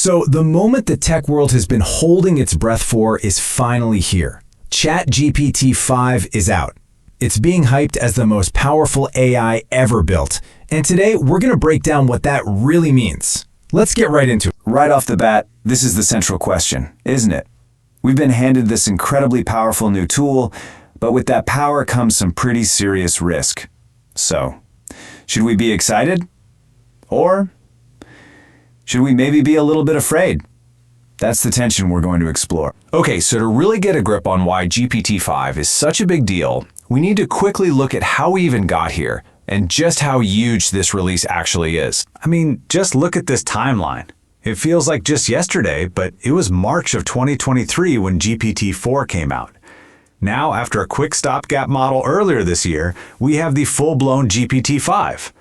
So the moment the tech world has been holding its breath for is finally here. ChatGPT-5 is out. It's being hyped as the most powerful AI ever built. And today, we're going to break down what that really means. Let's get right into it. Right off the bat, this is the central question, isn't it? We've been handed this incredibly powerful new tool, but with that power comes some pretty serious risk. So, should we be excited? Or should we maybe be a little bit afraid? That's the tension we're going to explore. Okay, so to really get a grip on why GPT-5 is such a big deal, we need to quickly look at how we even got here and just how huge this release actually is. I mean, just look at this timeline. It feels like just yesterday, but it was March of 2023 when GPT-4 came out. Now, after a quick stopgap model earlier this year, we have the full-blown GPT-5.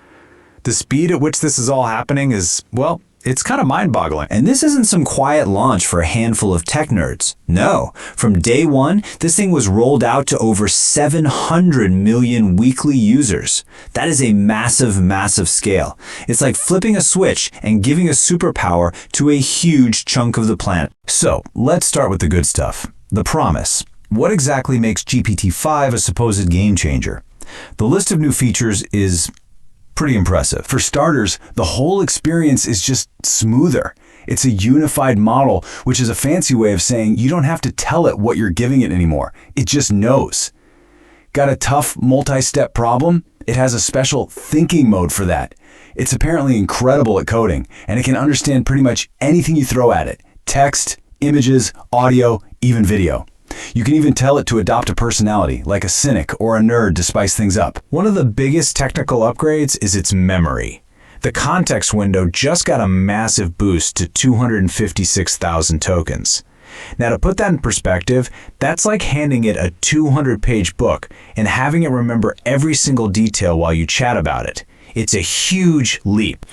The speed at which this is all happening is, well, it's kind of mind-boggling. And this isn't some quiet launch for a handful of tech nerds. No, from day one, this thing was rolled out to over 700 million weekly users. That is a massive, massive scale. It's like flipping a switch and giving a superpower to a huge chunk of the planet. So, let's start with the good stuff. The promise. What exactly makes GPT-5 a supposed game changer? The list of new features is pretty impressive. For starters, the whole experience is just smoother. It's a unified model, which is a fancy way of saying you don't have to tell it what you're giving it anymore. It just knows. Got a tough multi-step problem? It has a special thinking mode for that. It's apparently incredible at coding, and it can understand pretty much anything you throw at it. Text, images, audio, even video. You can even tell it to adopt a personality, like a cynic or a nerd to spice things up. One of the biggest technical upgrades is its memory. The context window just got a massive boost to 256,000 tokens. Now, to put that in perspective, that's like handing it a 200-page book and having it remember every single detail while you chat about it. It's a huge leap.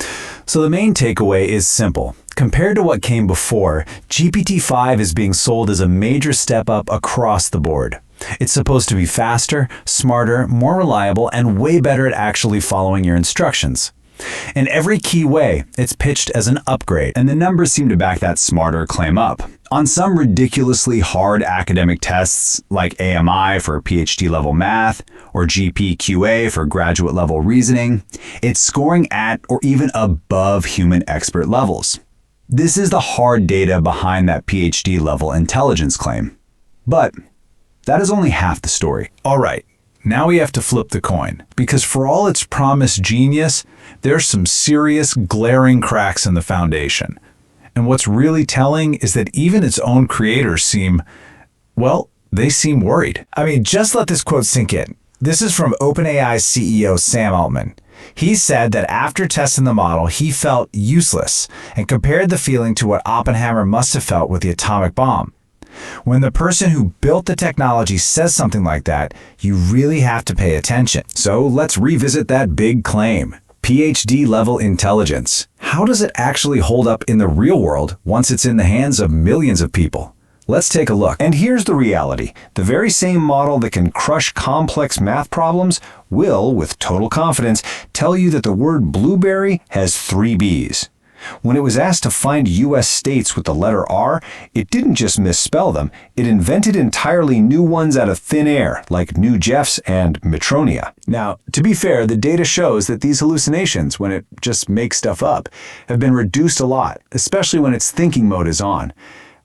So the main takeaway is simple. Compared to what came before, GPT-5 is being sold as a major step up across the board. It's supposed to be faster, smarter, more reliable, and way better at actually following your instructions. In every key way, it's pitched as an upgrade, and the numbers seem to back that smarter claim up. On some ridiculously hard academic tests, like AMI for PhD-level math, or GPQA for graduate-level reasoning, it's scoring at or even above human expert levels. This is the hard data behind that PhD-level intelligence claim. But that is only half the story. All right, now we have to flip the coin, because for all its promised genius, there's some serious glaring cracks in the foundation. And what's really telling is that even its own creators seem, well, they seem worried. I mean, just let this quote sink in. This is from OpenAI CEO Sam Altman. He said that after testing the model, he felt useless and compared the feeling to what Oppenheimer must have felt with the atomic bomb. When the person who built the technology says something like that, you really have to pay attention. So let's revisit that big claim. PhD-level intelligence. How does it actually hold up in the real world once it's in the hands of millions of people? Let's take a look. And here's the reality. The very same model that can crush complex math problems will, with total confidence, tell you that the word blueberry has 3 B's. When it was asked to find U.S. states with the letter R, it didn't just misspell them, it invented entirely new ones out of thin air, like New Jeffs and Metronia. Now, to be fair, the data shows that these hallucinations, when it just makes stuff up, have been reduced a lot, especially when its thinking mode is on.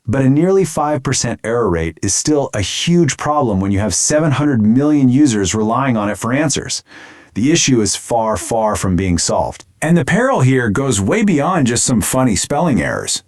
But a nearly 5% error rate is still a huge problem when you have 700 million users relying on it for answers. The issue is far, far from being solved. And the peril here goes way beyond just some funny spelling errors.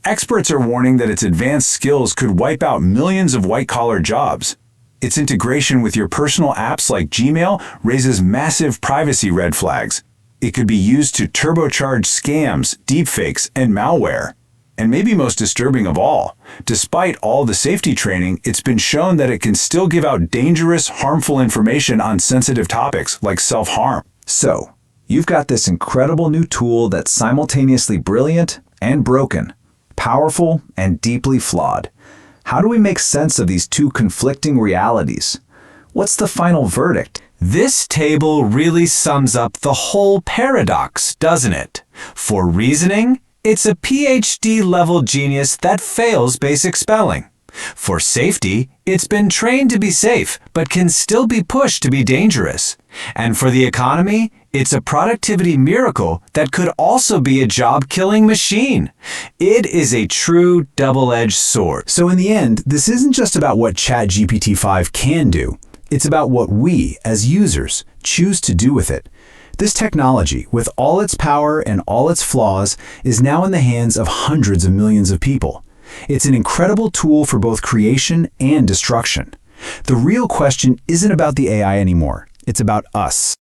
Experts are warning that its advanced skills could wipe out millions of white-collar jobs. Its integration with your personal apps like Gmail raises massive privacy red flags. It could be used to turbocharge scams, deepfakes, and malware. And maybe most disturbing of all, despite all the safety training, it's been shown that it can still give out dangerous, harmful information on sensitive topics like self-harm. So, you've got this incredible new tool that's simultaneously brilliant and broken, powerful and deeply flawed. How do we make sense of these two conflicting realities? What's the final verdict? This table really sums up the whole paradox, doesn't it? For reasoning, It's a PhD-level genius that fails basic spelling. For safety, it's been trained to be safe, but can still be pushed to be dangerous. And for the economy, it's a productivity miracle that could also be a job-killing machine. It is a true double-edged sword. So in the end, this isn't just about what ChatGPT-5 can do. It's about what we, as users, choose to do with it. This technology, with all its power and all its flaws, is now in the hands of hundreds of millions of people. It's an incredible tool for both creation and destruction. The real question isn't about the AI anymore. It's about us.